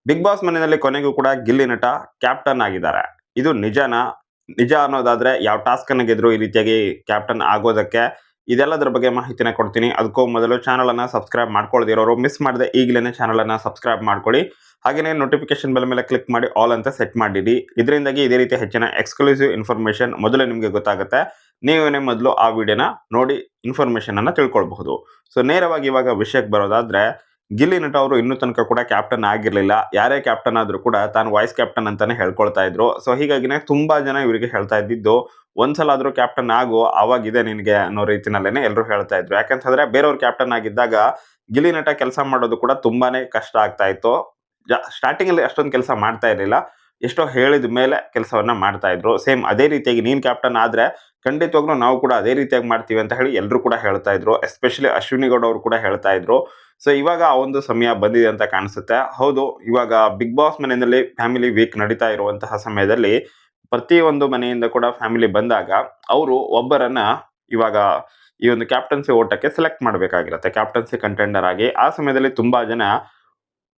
Big boss ಮನೆಯಲ್ಲಿ ಕೊನೆಗೂ ಕೂಡ ಗಿಲ್ಲಿ ನಟ ಕ್ಯಾಪ್ಟನ್ ಆಗಿದ್ದಾರೆ. ಇದು ನಿಜನಾ? ನಿಜ ಅನ್ನೋದಾದ್ರೆ ಯಾವ ಟಾಸ್ಕ್ ಅನ್ನ ಗೆದ್ರು ಈ ರೀತಿಯಾಗಿ ಕ್ಯಾಪ್ಟನ್ ಆಗೋದಕ್ಕೆ? ಇದೆಲ್ಲದರ ಬಗ್ಗೆ ಮಾಹಿತಿನ ಕೊಡ್ತೀನಿ. ಅದಕ್ಕೂ ಮೊದಲು ಚಾನಲ್ ಅನ್ನ ಸಬ್ಸ್ಕ್ರೈಬ್ ಮಾಡ್ಕೊಳ್ದಿರೋರು ಮಿಸ್ ಮಾಡದೆ ಈಗಲೇ ಚಾನಲ್ ಅನ್ನ ಸಬ್ಸ್ಕ್ರೈಬ್ ಮಾಡ್ಕೊಳ್ಳಿ. ಹಾಗೆಯೇ ನೋಟಿಫಿಕೇಶನ್ ಬೆಲ್ ಮೇಲೆ ಕ್ಲಿಕ್ ಮಾಡಿ ಆಲ್ ಅಂತ ಸೆಟ್ ಮಾಡಿಡಿ. ಇದರಿಂದಾಗಿ ಇದೇ ರೀತಿ ಹೆಚ್ಚಿನ ಎಕ್ಸ್ಕ್ಲೂಸಿವ್ ಇನ್ಫಾರ್ಮೇಶನ್ ಮೊದಲೇ ನಿಮಗೆ ಗೊತ್ತಾಗುತ್ತೆ. ನೀವೇನೇ ಮೊದಲು ಆ ವಿಡಿಯೋನ ನೋಡಿ ಇನ್ಫಾರ್ಮೇಶನ್ ಅನ್ನ ತಿಳ್ಕೊಳ್ಬಹುದು. ಸೊ ನೇರವಾಗಿ ಇವಾಗ ವಿಷಯಕ್ಕೆ ಬರೋದಾದ್ರೆ, ಗಿಲ್ಲಿ ನಟ ಅವರು ಇನ್ನೂ ತನಕ ಕೂಡ ಕ್ಯಾಪ್ಟನ್ ಆಗಿರ್ಲಿಲ್ಲ. ಯಾರೇ ಕ್ಯಾಪ್ಟನ್ ಆದ್ರೂ ಕೂಡ ತಾನು ವೈಸ್ ಕ್ಯಾಪ್ಟನ್ ಅಂತಾನೆ ಹೇಳ್ಕೊಳ್ತಾ ಇದ್ರು. ಸೊ ಹೀಗಾಗಿನೇ ತುಂಬಾ ಜನ ಇವರಿಗೆ ಹೇಳ್ತಾ ಇದ್ದಿದ್ದು, ಒಂದ್ಸಲ ಆದ್ರೂ ಕ್ಯಾಪ್ಟನ್ ಆಗು, ಆವಾಗಿದೆ ನಿನ್ಗೆ ಅನ್ನೋ ರೀತಿನಲ್ಲೇನೆ ಎಲ್ಲರೂ ಹೇಳ್ತಾ ಇದ್ರು. ಯಾಕಂತಂದ್ರೆ ಬೇರೆಯವ್ರು ಕ್ಯಾಪ್ಟನ್ ಆಗಿದ್ದಾಗ ಗಿಲ್ಲಿ ನಟ ಕೆಲಸ ಮಾಡೋದು ಕೂಡ ತುಂಬಾನೇ ಕಷ್ಟ ಆಗ್ತಾ ಇತ್ತು. ಸ್ಟಾರ್ಟಿಂಗ್ ಅಲ್ಲಿ ಅಷ್ಟೊಂದು ಕೆಲಸ ಮಾಡ್ತಾ ಇರಲಿಲ್ಲ. ಎಷ್ಟೋ ಹೇಳಿದ ಮೇಲೆ ಕೆಲಸವನ್ನ ಮಾಡ್ತಾ ಇದ್ರು. ಸೇಮ್ ಅದೇ ರೀತಿಯಾಗಿ ನೀನ್ ಕ್ಯಾಪ್ಟನ್ ಆದ್ರೆ ಖಂಡಿತವಾಗ್ಲೂ ನಾವು ಕೂಡ ಅದೇ ರೀತಿಯಾಗಿ ಮಾಡ್ತೀವಿ ಅಂತ ಹೇಳಿ ಎಲ್ಲರೂ ಕೂಡ ಹೇಳ್ತಾ ಇದ್ರು. ಎಸ್ಪೆಷಲಿ ಅಶ್ವಿನಿ ಗೌಡ ಅವರು ಕೂಡ ಹೇಳ್ತಾ ಇದ್ರು. ಸೊ ಇವಾಗ ಆ ಒಂದು ಸಮಯ ಬಂದಿದೆ ಅಂತ ಕಾಣಿಸುತ್ತೆ. ಹೌದು, ಇವಾಗ ಬಿಗ್ ಬಾಸ್ ಮನೆಯಲ್ಲಿ ಫ್ಯಾಮಿಲಿ ವೀಕ್ ನಡೀತಾ ಇರುವಂತಹ ಸಮಯದಲ್ಲಿ ಪ್ರತಿಯೊಂದು ಮನೆಯಿಂದ ಕೂಡ ಫ್ಯಾಮಿಲಿ ಬಂದಾಗ ಅವರು ಒಬ್ಬರನ್ನ ಇವಾಗ ಈ ಒಂದು ಕ್ಯಾಪ್ಟನ್ಸಿ ಓಟಕ್ಕೆ ಸೆಲೆಕ್ಟ್ ಮಾಡಬೇಕಾಗಿರುತ್ತೆ, ಕ್ಯಾಪ್ಟನ್ಸಿ ಕಂಟೆಂಡರ್ ಆಗಿ. ಆ ಸಮಯದಲ್ಲಿ ತುಂಬಾ ಜನ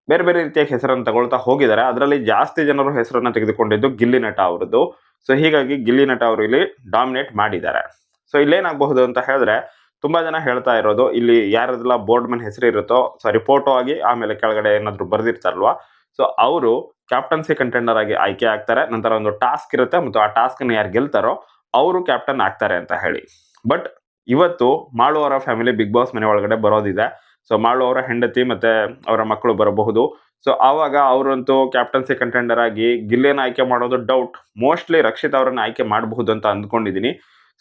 ಬೇರೆ ಬೇರೆ ರೀತಿಯ ಹೆಸರನ್ನು ತಗೊಳ್ತಾ ಹೋಗಿದ್ದಾರೆ. ಅದರಲ್ಲಿ ಜಾಸ್ತಿ ಜನರು ಹೆಸರನ್ನ ತೆಗೆದುಕೊಂಡಿದ್ದು ಗಿಲ್ಲಿ ನಟ ಅವರದ್ದು. ಸೊ ಹೀಗಾಗಿ ಗಿಲ್ಲಿ ನಟ ಅವರು ಇಲ್ಲಿ ಡಾಮಿನೇಟ್ ಮಾಡಿದ್ದಾರೆ. ಸೊ ಇಲ್ಲೇನಾಗಬಹುದು ಅಂತ ಹೇಳಿದ್ರೆ, ತುಂಬಾ ಜನ ಹೇಳ್ತಾ ಇರೋದು, ಇಲ್ಲಿ ಯಾರದೆಲ್ಲ ಬೋರ್ಡ್ ಮೇಲೆ ಹೆಸರು ಇರುತ್ತೋ, ಸಾರಿ ಫೋಟೋ ಆಗಿ ಆಮೇಲೆ ಕೆಳಗಡೆ ಏನಾದ್ರು ಬರ್ದಿರ್ತಾರಲ್ವಾ, ಸೊ ಅವರು ಕ್ಯಾಪ್ಟನ್ಸಿ ಕಂಟೆಂಡರ್ ಆಗಿ ಆಯ್ಕೆ ಆಗ್ತಾರೆ. ನಂತರ ಒಂದು ಟಾಸ್ಕ್ ಇರುತ್ತೆ ಮತ್ತು ಆ ಟಾಸ್ಕ್ ಅನ್ನು ಯಾರು ಗೆಲ್ತಾರೋ ಅವರು ಕ್ಯಾಪ್ಟನ್ ಆಗ್ತಾರೆ ಅಂತ ಹೇಳಿ. ಬಟ್ ಇವತ್ತು ಮಾಳು ಅವರ ಫ್ಯಾಮಿಲಿ ಬಿಗ್ ಬಾಸ್ ಮನೆ ಒಳಗಡೆ ಬರೋದಿದೆ. ಸೊ ಮಾಳು ಅವರ ಹೆಂಡತಿ ಮತ್ತೆ ಅವರ ಮಕ್ಕಳು ಬರಬಹುದು. ಸೊ ಆವಾಗ ಅವರಂತೂ ಕ್ಯಾಪ್ಟನ್ಸಿ ಕಂಟೆಂಡರ್ ಆಗಿ ಗಿಲ್ಲಿಯನ್ನ ಆಯ್ಕೆ ಮಾಡೋದು ಡೌಟ್. ಮೋಸ್ಟ್ಲಿ ರಕ್ಷಿತ್ ಅವರನ್ನ ಆಯ್ಕೆ ಮಾಡಬಹುದು ಅಂತ ಅಂದ್ಕೊಂಡಿದ್ದೀನಿ.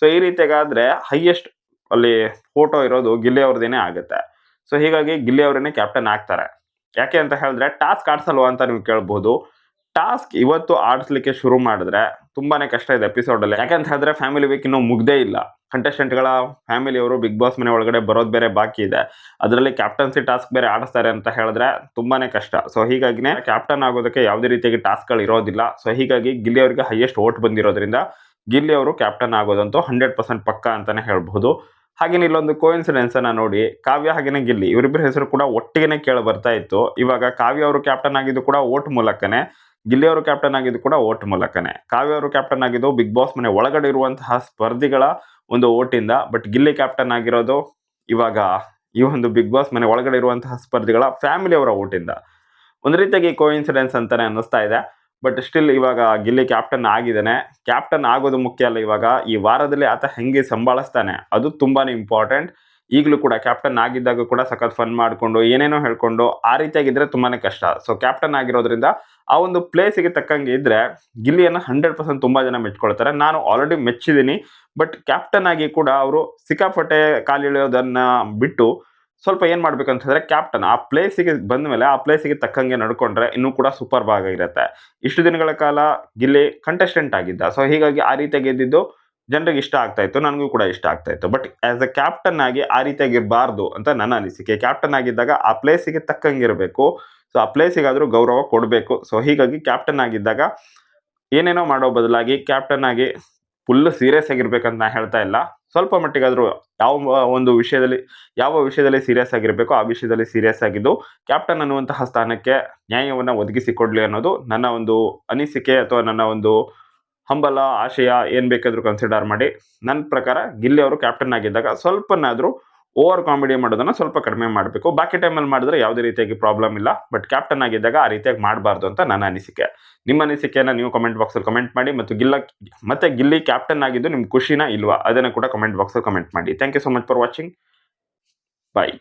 ಸೊ ಈ ರೀತಿಯಾಗಾದ್ರೆ ಹೈಯೆಸ್ಟ್ ಅಲ್ಲಿ ಫೋಟೋ ಇರೋದು ಗಿಲ್ಲಿ ಅವ್ರದೇನೆ ಆಗುತ್ತೆ. ಸೊ ಹೀಗಾಗಿ ಗಿಲ್ಲಿ ಅವರನ್ನೇ ಕ್ಯಾಪ್ಟನ್ ಆಗ್ತಾರೆ. ಯಾಕೆ ಅಂತ ಹೇಳಿದ್ರೆ, ಟಾಸ್ಕ್ ಆಡ್ಸಲ್ವಾ ಅಂತ ನೀವು ಕೇಳಬಹುದು. ಟಾಸ್ಕ್ ಇವತ್ತು ಆಡಿಸ್ಲಿಕ್ಕೆ ಶುರು ಮಾಡಿದ್ರೆ ತುಂಬಾನೇ ಕಷ್ಟ ಇದೆ ಎಪಿಸೋಡ್ ಅಲ್ಲಿ. ಯಾಕಂತ ಹೇಳಿದ್ರೆ ಫ್ಯಾಮಿಲಿ ವೀಕ್ ಇನ್ನೂ ಮುಗ್ದೇ ಇಲ್ಲ. ಕಂಟೆಸ್ಟೆಂಟ್ ಗಳ ಫ್ಯಾಮಿಲಿ ಅವರು ಬಿಗ್ ಬಾಸ್ ಮನೆ ಒಳಗಡೆ ಬರೋದು ಬೇರೆ ಬಾಕಿ ಇದೆ. ಅದರಲ್ಲಿ ಕ್ಯಾಪ್ಟನ್ಸಿ ಟಾಸ್ಕ್ ಬೇರೆ ಆಡಿಸ್ತಾರೆ ಅಂತ ಹೇಳಿದ್ರೆ ತುಂಬಾನೇ ಕಷ್ಟ. ಸೊ ಹೀಗಾಗಿನೇ ಕ್ಯಾಪ್ಟನ್ ಆಗೋದಕ್ಕೆ ಯಾವುದೇ ರೀತಿಯಾಗಿ ಟಾಸ್ಕ್ ಗಳು ಇರೋದಿಲ್ಲ. ಸೊ ಹೀಗಾಗಿ ಗಿಲ್ಲಿ ಅವರಿಗೆ ಹೈಯೆಸ್ಟ್ ವೋಟ್ ಬಂದಿರೋದ್ರಿಂದ ಗಿಲ್ಲಿ ಅವರು ಕ್ಯಾಪ್ಟನ್ ಆಗೋದಂತೂ 100% ಪಕ್ಕ ಅಂತಾನೆ ಹೇಳ್ಬಹುದು. ಹಾಗೇನೆ ಇಲ್ಲೊಂದು ಕೋಇನ್ಸಿಡೆನ್ಸ್ ಅನ್ನ ನೋಡಿ, ಕಾವ್ಯ ಹಾಗೇನೆ ಗಿಲ್ಲಿ ಇವರಿಬ್ಬರ ಹೆಸರು ಕೂಡ ಒಟ್ಟಿಗೆನೆ ಕೇಳಿ ಬರ್ತಾ ಇತ್ತು. ಇವಾಗ ಕಾವ್ಯ ಅವರು ಕ್ಯಾಪ್ಟನ್ ಆಗಿದ್ದು ಕೂಡ ವೋಟ್ ಮೂಲಕನೇ, ಗಿಲ್ಲಿ ಅವರು ಕ್ಯಾಪ್ಟನ್ ಆಗಿದ್ದು ಕೂಡ ವೋಟ್ ಮೂಲಕನೇ. ಕಾವ್ಯ ಅವರು ಕ್ಯಾಪ್ಟನ್ ಆಗಿದ್ದು ಬಿಗ್ ಬಾಸ್ ಮನೆ ಒಳಗಡೆ ಇರುವಂತಹ ಸ್ಪರ್ಧಿಗಳ ಒಂದು ವೋಟಿಂದ. ಬಟ್ ಗಿಲ್ಲಿ ಕ್ಯಾಪ್ಟನ್ ಆಗಿರೋದು ಇವಾಗ ಈ ಒಂದು ಬಿಗ್ ಬಾಸ್ ಮನೆ ಒಳಗಡೆ ಇರುವಂತಹ ಸ್ಪರ್ಧಿಗಳ ಫ್ಯಾಮಿಲಿ ಅವರ ವೋಟಿಂದ. ಒಂದು ರೀತಿಯಾಗಿ ಕೋಇನ್ಸಿಡೆನ್ಸ್ ಅಂತಾನೆ ಅನ್ನಿಸ್ತಾ ಇದೆ. ಬಟ್ ಸ್ಟಿಲ್ ಇವಾಗ ಗಿಲ್ಲಿ ಕ್ಯಾಪ್ಟನ್ ಆಗಿದ್ದಾನೆ. ಕ್ಯಾಪ್ಟನ್ ಆಗೋದು ಮುಖ್ಯ ಅಲ್ಲ. ಇವಾಗ ಈ ವಾರದಲ್ಲಿ ಆತ ಹೆಂಗೆ ಸಂಭಾಳಿಸ್ತಾನೆ ಅದು ತುಂಬಾನೇ ಇಂಪಾರ್ಟೆಂಟ್. ಈಗಲೂ ಕೂಡ ಕ್ಯಾಪ್ಟನ್ ಆಗಿದ್ದಾಗ ಕೂಡ ಸಖತ್ ಫನ್ ಮಾಡಿಕೊಂಡು ಏನೇನೋ ಹೇಳ್ಕೊಂಡು ಆ ರೀತಿಯಾಗಿದ್ರೆ ತುಂಬಾನೇ ಕಷ್ಟ. ಸೊ ಕ್ಯಾಪ್ಟನ್ ಆಗಿರೋದ್ರಿಂದ ಆ ಒಂದು ಪ್ಲೇಸಿಗೆ ತಕ್ಕಂಗೆ ಇದ್ರೆ ಗಿಲ್ಲಿಯನ್ನು 100% ತುಂಬಾ ಜನ ಮೆಚ್ಕೊಳ್ತಾರೆ. ನಾನು ಆಲ್ರೆಡಿ ಮೆಚ್ಚಿದ್ದೀನಿ. ಬಟ್ ಕ್ಯಾಪ್ಟನ್ ಆಗಿ ಕೂಡ ಅವರು ಸಿಕ್ಕಾಪಟ್ಟೆ ಕಾಲಿಳಿಯೋದನ್ನ ಬಿಟ್ಟು ಸ್ವಲ್ಪ ಏನ್ ಮಾಡ್ಬೇಕಂತಂದ್ರೆ, ಕ್ಯಾಪ್ಟನ್ ಆ ಪ್ಲೇಸಿಗೆ ಬಂದ ಮೇಲೆ ಆ ಪ್ಲೇಸಿಗೆ ತಕ್ಕಂಗೆ ನಡ್ಕೊಂಡ್ರೆ ಇನ್ನೂ ಕೂಡ ಸೂಪರ್ ಆಗಿರುತ್ತೆ. ಇಷ್ಟು ದಿನಗಳ ಕಾಲ ಗಿಲ್ಲಿ ಕಂಟೆಸ್ಟೆಂಟ್ ಆಗಿದ್ದ. ಸೊ ಹೀಗಾಗಿ ಆ ರೀತಿಯಾಗಿ ಗೆದ್ದಿದ್ದು ಜನರಿಗೆ ಇಷ್ಟ ಆಗ್ತಾ ಇತ್ತು, ನನಗೂ ಕೂಡ ಇಷ್ಟ ಆಗ್ತಾ ಇತ್ತು. ಬಟ್ ಆಸ್ ಅ ಕ್ಯಾಪ್ಟನ್ ಆಗಿ ಆ ರೀತಿಯಾಗಿರಬಾರ್ದು ಅಂತ ನನ್ನ ಅನಿಸಿಕೆ. ಕ್ಯಾಪ್ಟನ್ ಆಗಿದ್ದಾಗ ಆ ಪ್ಲೇಸಿಗೆ ತಕ್ಕಂಗಿರಬೇಕು. ಸೊ ಆ ಪ್ಲೇಸಿಗಾದ್ರೂ ಗೌರವ ಕೊಡಬೇಕು. ಸೊ ಹೀಗಾಗಿ ಕ್ಯಾಪ್ಟನ್ ಆಗಿದ್ದಾಗ ಏನೇನೋ ಮಾಡೋ ಬದಲಾಗಿ ಕ್ಯಾಪ್ಟನ್ ಆಗಿ ಫುಲ್ ಸೀರಿಯಸ್ ಆಗಿರ್ಬೇಕಂತ ನಾನು ಹೇಳ್ತಾ ಇಲ್ಲ. ಸ್ವಲ್ಪ ಮಟ್ಟಿಗಾದ್ರೂ ಯಾವ ವಿಷಯದಲ್ಲಿ ಸೀರಿಯಸ್ ಆಗಿರಬೇಕು ಆ ವಿಷಯದಲ್ಲಿ ಸೀರಿಯಸ್ ಆಗಿದ್ದು ಕ್ಯಾಪ್ಟನ್ ಅನ್ನುವಂತಹ ಸ್ಥಾನಕ್ಕೆ ನ್ಯಾಯವನ್ನು ಒದಗಿಸಿಕೊಡ್ಲಿ ಅನ್ನೋದು ನನ್ನ ಒಂದು ಅನಿಸಿಕೆ, ಅಥವಾ ನನ್ನ ಒಂದು ಹಂಬಲ, ಆಶಯ, ಏನ್ ಬೇಕಾದ್ರೂ ಕನ್ಸಿಡರ್ ಮಾಡಿ. ನನ್ನ ಪ್ರಕಾರ ಗಿಲ್ಲಿ ಅವರು ಕ್ಯಾಪ್ಟನ್ ಆಗಿದ್ದಾಗ ಸ್ವಲ್ಪನಾದ್ರೂ ಓವರ್ ಕಾಮಿಡಿ ಮಾಡೋದನ್ನ ಸ್ವಲ್ಪ ಕಡಿಮೆ ಮಾಡಬೇಕು. ಬಾಕಿ ಟೈಮಲ್ಲಿ ಮಾಡಿದ್ರೆ ಯಾವುದೇ ರೀತಿಯಾಗಿ ಪ್ರಾಬ್ಲಮ್ ಇಲ್ಲ. ಬಟ್ ಕ್ಯಾಪ್ಟನ್ ಆಗಿದ್ದಾಗ ಆ ರೀತಿಯಾಗಿ ಮಾಡಬಾರ್ದು ಅಂತ ನನ್ನ ಅನಿಸಿಕೆ. ನಿಮ್ಮ ಅನಿಸಿಕೆಯನ್ನು ನೀವು ಕಮೆಂಟ್ ಬಾಕ್ಸಲ್ಲಿ ಕಮೆಂಟ್ ಮಾಡಿ. ಮತ್ತು ಗಿಲ್ಲಿ ಕ್ಯಾಪ್ಟನ್ ಆಗಿದ್ದು ನಿಮ್ಗೆ ಖುಷಿನಾ ಇಲ್ವಾ ಅದನ್ನು ಕೂಡ ಕಮೆಂಟ್ ಬಾಕ್ಸಲ್ಲಿ ಕಮೆಂಟ್ ಮಾಡಿ. Thank you so much for watching. Bye.